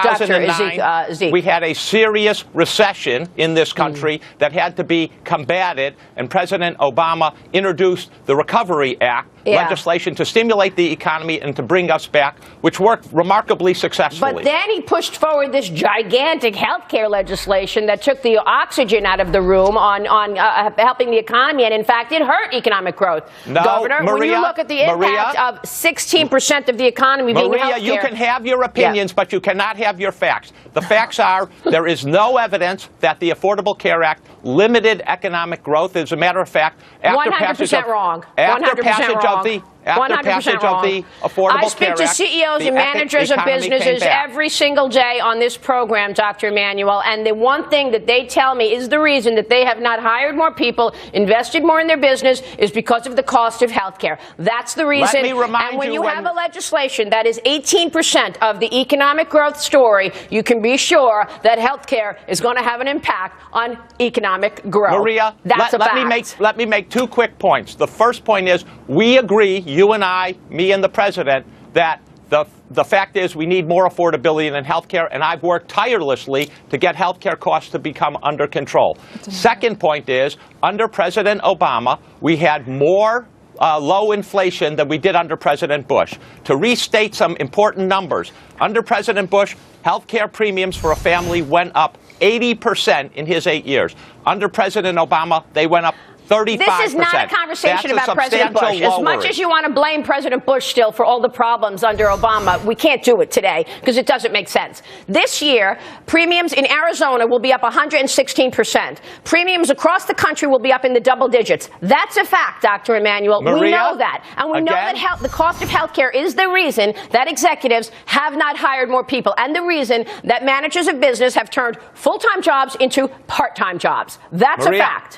2009, Zeke. We had a serious recession in this country that had to be combated, and President Obama introduced the Recovery Act legislation to stimulate the economy and to bring us back, which worked remarkably successfully. But then he pushed forward this gigantic health care legislation that took the oxygen out of the room on helping the economy, and in fact, it hurt economic growth. No, Governor, Maria, when you look at the impact of 16% of the economy being health care. Maria, you can have your opinions, but you cannot have your facts. The facts are there is no evidence that the Affordable Care Act limited economic growth. As a matter of fact, after 100% passage of, wrong. After 100% passage wrong. of the After 100% passage wrong. of the Affordable Care Act, I speak to CEOs and managers of businesses every single day on this program, Dr. Emanuel, and the one thing that they tell me is the reason that they have not hired more people, invested more in their business, is because of the cost of health care. That's the reason. Let me remind and when you you have a legislation that is 18% of the economic growth story, you can be sure that health care is going to have an impact on economic growth. Maria, that's a fact. let me make two quick points. The first point is we agree, you and I, me and the president, that the fact is we need more affordability in health care, and I've worked tirelessly to get health care costs to become under control. Second point is, under President Obama, we had more low inflation than we did under President Bush. To restate some important numbers, under President Bush, health care premiums for a family went up 80% in his 8 years. Under President Obama, they went up 35%. This is not a conversation about President Bush. As much as you want to blame President Bush still for all the problems under Obama, we can't do it today because it doesn't make sense. This year, premiums in Arizona will be up 116%. Premiums across the country will be up in the double digits. That's a fact, Dr. Emanuel. Maria, we know that. And we know that the cost of health care is the reason that executives have not hired more people and the reason that managers of business have turned full-time jobs into part-time jobs. That's a fact.